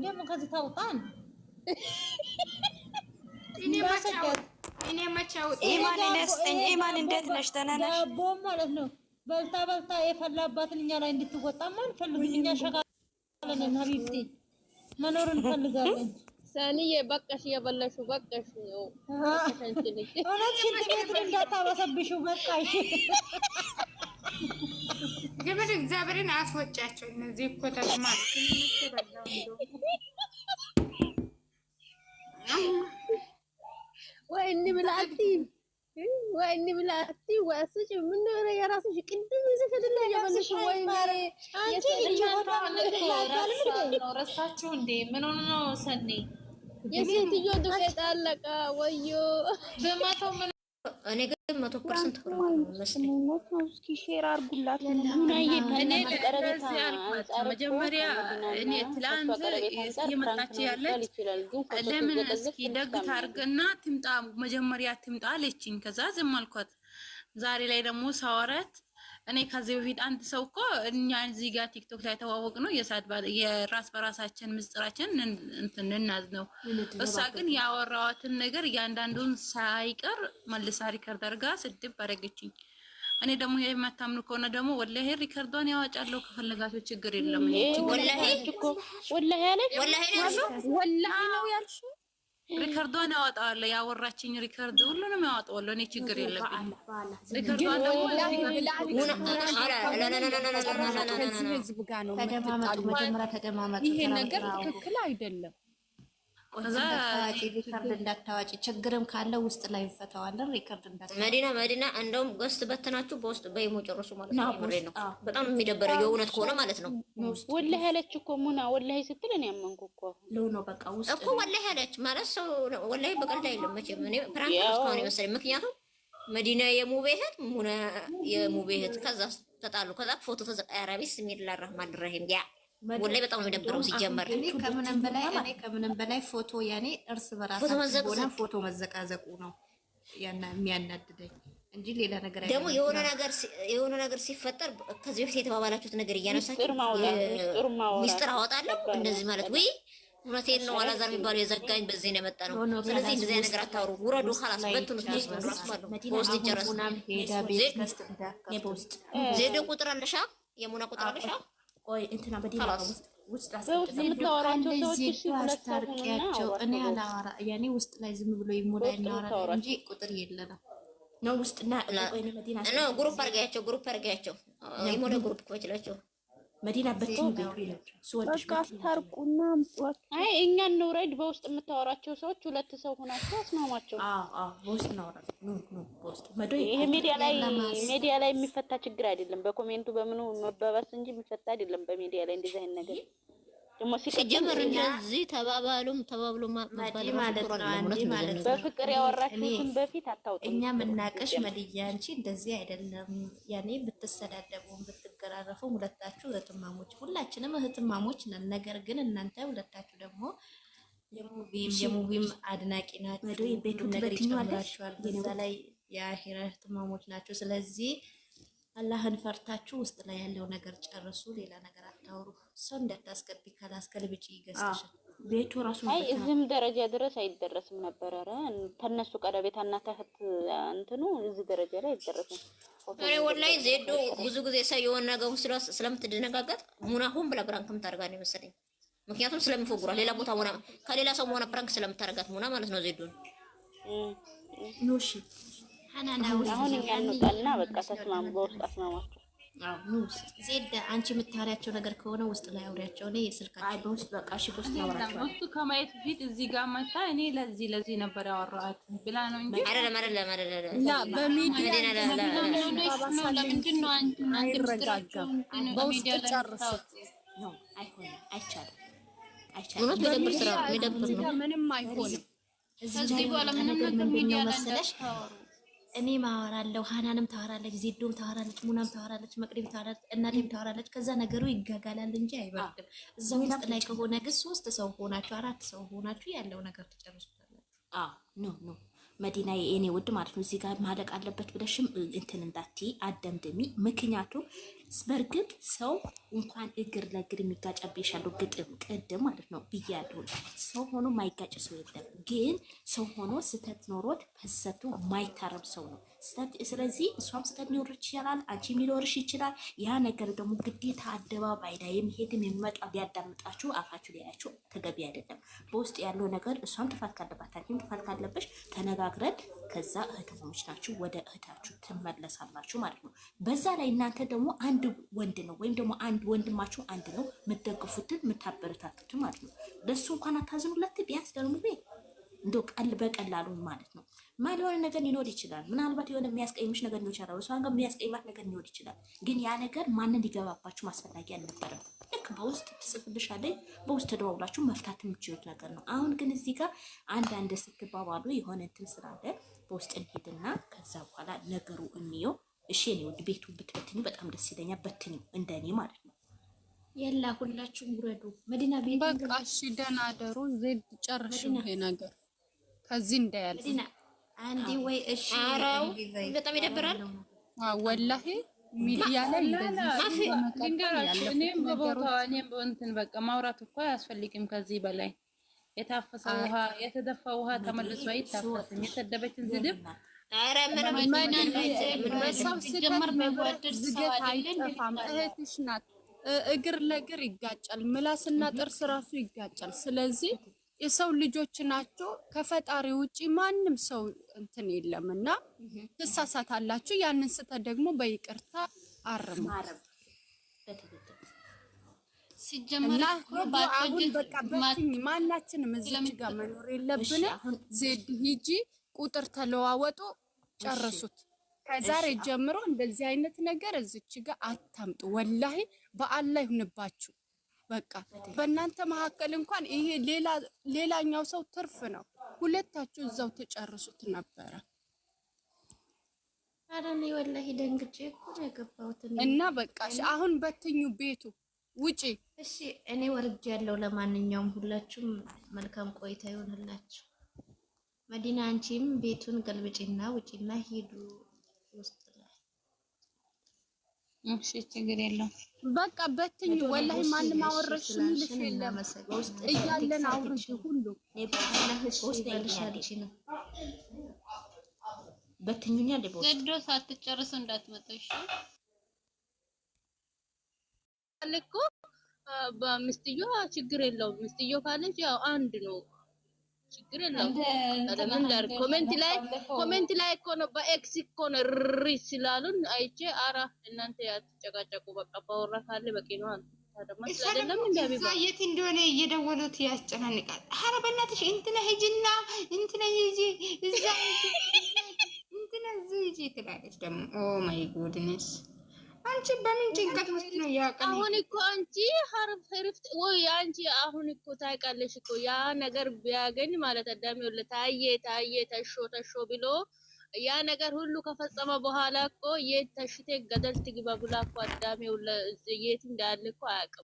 ደግሞ ከዚህ ታውጣን እኔ መቻው ኢማን እንዴት ነሽ? ደህና ነሽ? ዳቦ ማለት ነው በልታ የፈላባትን እኛ ላይ እንድትወጣማ አንፈልግም። እኛ ሸቃለን ሀቢብቲ መኖር እንፈልጋለን። ሰኒዬ በቃሽ፣ የበላሽው በቃሽ ነው። እውነት ሽንት ቤት እንዳታበሰብሽው በቃሽ። ገበል እግዚአብሔርን አስወጫቸው። እነዚህ እኮ ተስማት ወይኔ ብላቲ ወስጭ ምን ነው የራስሽ ቅድም ይዘከደለ ያበለሽ ወይ አንቺ ረሳችሁ እንዴ? ምን ሆነ ነው ሰኒ? የሴትዮ ዱቄት አለቀ ወዮ በመቶ ምን እኔ ግን 100% እስኪ ሼር አድርጉላት። መጀመሪያ እኔ ትላንት እየመጣች ያለች ለምን እስኪ ደግ ታርገና ትምጣ መጀመሪያ ትምጣ አለችኝ። ከዛ ዝም አልኳት። ዛሬ ላይ ደግሞ ሳወራት እኔ ከዚህ በፊት አንድ ሰው እኮ እኛ እዚህ ጋር ቲክቶክ ላይ ተዋወቅ ነው የራስ በራሳችን ምስጢራችን እንትን እናዝ ነው። እሷ ግን ያወራዋትን ነገር እያንዳንዱን ሳይቀር መልሳ ሪከርድ አድርጋ ስድብ አደረገችኝ። እኔ ደግሞ የማታምኑ ከሆነ ደግሞ ወላሂ ሪከርዷን ያዋጫለሁ ከፈለጋችሁ ችግር የለም። ወላሂ ነው ያልሽው ሪከርዷን ያወጣዋለሁ። ያወራችኝ ሪከርድ ሁሉንም ያወጣዋለሁ። እኔ ችግር የለብኝም። ሪከርዷን ደግሞ ይሄ ነገር ትክክል አይደለም። ሪከርድ እንዳታዋጪ፣ ችግርም ካለ ውስጥ ላይ እንፈታዋለን። ሪከርድ እንዳታዋጪ። መዲና እንደውም ገስት በተናችሁ በውስጥ በይሞ ጨርሱ ማለት ነው። በጣም የሚደበረው የእውነት ከሆነ ማለት ነው። ወላሂ ያለች እኮ ሙና ወላሂ ስትል እኔ አመንኩ እኮ ነው። በቃ ውስጥ እኮ ወላሂ ያለች ማለት ሰው ወላሂ በቀልድ አይደለም መቼም። እኔ ፕራንክ እስካሁን የመሰለኝ ምክንያቱም መዲና የሙቤ እህት ሙና የሙቤ እህት ከዛ ተጣሉ። ከዛ ፎቶ ተዘቃያራ ቢስሚላሂር ረህማኒር ረሂም ያ ወላሂ በጣም ነው የሚደብረው። ሲጀመር እኔ ከምንም በላይ ፎቶ ያኔ እርስ በራስ ፎቶ መዘቃዘቁ ነው የሚያናድደኝ እንጂ ሌላ ነገር አይደለም። ደግሞ የሆነ ነገር ሲፈጠር ከዚህ በፊት የተባባላችሁት ነገር እያነሳችሁ ሚስጥር አወጣለሁ እንደዚህ ማለት ወይ እውነቴን ነው። አላዛር የሚባለው የዘጋኝ በዚህ ነው የመጣ ነው። ስለዚህ እንደዚህ ነገር አታወሩ፣ ውረዱ። خلاص በትኑት ነው ፖስት ይጨረስ። ዜዶ ቁጥር አለሻ የሙና ቁጥር አለሻ ቆይ እንትና በዲላ ውስጥ የምታወራቸው ሰዎች አስታርቂያቸው። እኔ አላወራ ያኔ ውስጥ ላይ ዝም ብሎ ይሞላ እናወራ እንጂ ቁጥር የለንም ነው ውስጥና ወይኔ መዲና ነው ግሩፕ አርጋያቸው ይሞላ ግሩፕ ኮችላቸው መዲና በተው ሰዎች አስታርቁና አይ እኛ እንውረድ። በውስጥ የምታወራቸው ሰዎች ሁለት ሰው ሆናቸው አስማማቸው። በውስጥ እናወራ በውስጥ መዶ ይሄ ሚዲያ ላይ የሚፈታ ችግር አይደለም። በኮሜንቱ በምኑ መባባስ እንጂ የሚፈታ አይደለም። በሚዲያ ላይ እንደዚህ አይነት ነገር ደግሞ ሲጀመር እንደዚህ ተባብሎ ማለት ነው። በፍቅር ያወራችሁትን በፊት አታውጡ። እኛ መናቀሽ መድያ አንቺ እንደዚህ አይደለም። ያኔ ብትሰዳደቡም ብትገራረፉም ሁለታችሁ እህትማሞች፣ ሁላችንም እህትማሞች ነን። ነገር ግን እናንተ ሁለታችሁ ደግሞ የሙቪም አድናቂ ናችሁ። ቤቱን ነገር ይጨምራችኋል። በዛ ላይ የአኺራ እህትማሞች ናቸው። ስለዚህ አላህን ፈርታችሁ ውስጥ ላይ ያለው ነገር ጨርሱ። ሌላ ነገር አታውሩ። ሰው እንዳታስገቢ ካላስከልብጪ ይገዝተሻል። ቤቱ ራሱ አይ እዚህም ደረጃ ድረስ አይደረስም ነበር። ኧረ ተነሱ ቀለቤት እናታህት እንትኑ እዚህ ደረጃ ላይ አይደረስም። እኔ ወላሂ ዜዶ ብዙ ጊዜ ሰው የሆነ ነገር ስለምትደነጋገጥ ሙና ሆን ብላ ፕራንክ የምታደርጋ ነው መሰለኝ። ምክንያቱም ስለሚፎግሯት ሌላ ቦታ ሆና ከሌላ ሰው ሆና ፕራንክ ስለምታደርጋት ሙና ማለት ነው። ዜዶ ኖሺ አሁን እኛ እንውጣልና በቃ ተስማሙ። በውስጥ አስማማቸው። ዜድ አንቺ የምታሪያቸው ነገር ከሆነ ውስጥ ላይ አውሪያቸው። እኔ የስልካቸው በውስጥ በቃ እሺ፣ ውስጥ ነው አውራቸው። እሱ ከማየት ፊት እዚህ ጋር መጣ። እኔ ለዚህ ነበር ያወራኋት ብላ ነው እንጂ አይደለም። ላ በሚዲያ ለምንድን ነው አይረጋጋም? በውስጥ ጨርሱት ነው። አይሆንም፣ አይቻልም። እውነት የሚደብር ስራ የሚደብር ነው። ምንም አይሆንም። እዚህ በኋላ ምንም ነገር ሚዲያ ላይ እንዳታወሩ። እኔ ማወራለሁ፣ ሃናንም ታወራለች፣ ዜዶም ታወራለች፣ ሙናም ታወራለች፣ መቅደም ታወራለች፣ እናቴም ታወራለች። ከዛ ነገሩ ይጋጋላል እንጂ አይበርድም። እዛ ውስጥ ላይ ከሆነ ግን 3 ሰው ሆናችሁ 4 ሰው ሆናችሁ ያለው ነገር ትጨርሱታላችሁ። ኖ መዲና የኔ ውድ ማለት ነው። እዚህ ጋር ማለቅ አለበት ብለሽም እንትን እንዳትዪ አደምድሚ። ምክንያቱም በእርግጥ ሰው እንኳን እግር ለእግር የሚጋጨብሻለሁ ግጥም ቅድም ማለት ነው ብያለሁ። ሰው ሆኖ ማይጋጭ ሰው የለም። ግን ሰው ሆኖ ስተት ኖሮት በስተቱ ማይታረም ሰው ነው ስለዚህ እሷም ስተት ሊኖርሽ ይችላል፣ አንቺም ሊኖርሽ ይችላል። ያ ነገር ደግሞ ግዴታ አደባባይ ላይ የሚሄድም የሚመጣው ሊያዳምጣችሁ አፋችሁ ሊያያችሁ ተገቢ አይደለም። በውስጥ ያለው ነገር እሷም ጥፋት ካለባት አንቺም ጥፋት ካለበሽ ተነጋግረን ከዛ እህትሞች ናችሁ ወደ እህታችሁ ትመለሳላችሁ ማለት ነው። በዛ ላይ እናንተ ደግሞ አንድ ወንድ ነው ወይም ደግሞ አንድ ወንድማችሁ አንድ ነው የምትደግፉትን የምታበረታቱት ማለት ነው። ለሱ እንኳን አታዝኑለት ቢያንስ ደግሞ እንደው ቀል በቀላሉ ማለት ነው። ማል የሆነ ነገር ሊኖር ይችላል። ምናልባት የሆነ የሚያስቀይምሽ ነገር ሊኖር ይችላል። እሷን ጋር የሚያስቀይማት ነገር ሊኖር ይችላል። ግን ያ ነገር ማንን ሊገባባችሁ ማስፈላጊ አልነበረም። ልክ በውስጥ ትጽፍልሻለች፣ በውስጥ ተደዋውላችሁ መፍታት የምችሉት ነገር ነው። አሁን ግን እዚህ ጋር አንዳንድ ስትባባሉ የሆነ እንትን ስላለ በውስጥ እንሂድና ከዛ በኋላ ነገሩ እንየው። እሺ እኔ ወድ ቤቱ ብትበትኙ በጣም ደስ ይለኛል። በትኙ እንደኔ ማለት ነው። የላ ሁላችሁም ውረዱ። መዲና ቤት በቃ እሺ፣ ደህና አደሩ። ዜድ ጨርሽ ይሄ ነገር ከዚህ እንዳያል አንዲ ወይ እሺ። አራው በጣም ይደብራል ወላሂ ሚዲያ ላይ እኔም በቦታው እኔም በእንትን በቃ ማውራት እኮ አያስፈልግም ከዚህ በላይ የታፈሰ ውሃ የተደፋ ውሃ ተመልሶ አይታፈስም። የተደበችን ዝድብ አረ ምንም ሲጀመር መወደድ ሰው አይጠፋም። እህትሽ ናት። እግር ለእግር ይጋጫል፣ ምላስና ጥርስ ራሱ ይጋጫል። ስለዚህ የሰው ልጆች ናቸው። ከፈጣሪ ውጪ ማንም ሰው እንትን የለምና ትሳሳታላችሁ። ያንን ስህተት ደግሞ በይቅርታ አርሙ። ሲጀመር አሁን በቃ በትኝ ማናችንም እዚህ ጋር መኖር የለብንም። ዜድ ሂጂ፣ ቁጥር ተለዋወጡ፣ ጨርሱት። ከዛሬ ጀምሮ እንደዚህ አይነት ነገር እዚች ጋር አታምጡ። ወላሂ በአላህ ይሁንባችሁ። በቃ በእናንተ መካከል እንኳን ይሄ ሌላኛው ሰው ትርፍ ነው። ሁለታችሁ እዛው ተጨርሱት ነበረ። አረኔ ወላሂ ደንግጬ እኮ ነው የገባሁት እና በቃ አሁን በትኙ ቤቱ ውጪ። እሺ እኔ ወርጄ ያለው። ለማንኛውም ሁላችሁም መልካም ቆይታ ይሆንላችሁ። መዲና አንቺም ቤቱን ገልብጪና ውጪና ሂዱ ውስጥ ላይ። እሺ ችግር የለም። በቃ በትኝ። ወላሂ ማንም አወረሽ ልሽ የለም እያለን አውርሽ ሁሉ በትኙኛ ደቦ ዘዶ ሳትጨርሱ እንዳትመጣሽ አለኮ በምስትዮ ችግር የለውም። ምስትዮ ካለች ያው አንድ ነው፣ ችግር የለውም። ለምን ዳር ኮሜንት ላይ እኮ ነው በኤክስ እኮ ነው ሪስ ስላሉን አይቼ አራ እናንተ ያትጨቃጨቁ በቃ ባወራ ካለ በቂ ነው። ታደማ ስለደለም እንደዚህ የት እንደሆነ እየደወሉት ያስጨናንቃል። ኧረ በእናትሽ እንትና ሂጂና እንትና ሂጂ እዛ እንትና ሂጂ ትላለች ደግሞ። ኦ ማይ ጉድነስ አንቺ በምን ጭንቀት ውስጥ ነው ያቀኝ? አሁን እኮ አንቺ ሀርፍት ወይ አንቺ አሁን እኮ ታይቃለሽ እኮ ያ ነገር ቢያገኝ ማለት አዳሚው ለታየ ተሾ ብሎ ያ ነገር ሁሉ ከፈጸመ በኋላ እኮ የት ተሽቴ ገደል ትግባ ብላ እኮ አዳሚው የት እንዳለ እኮ አያውቅም።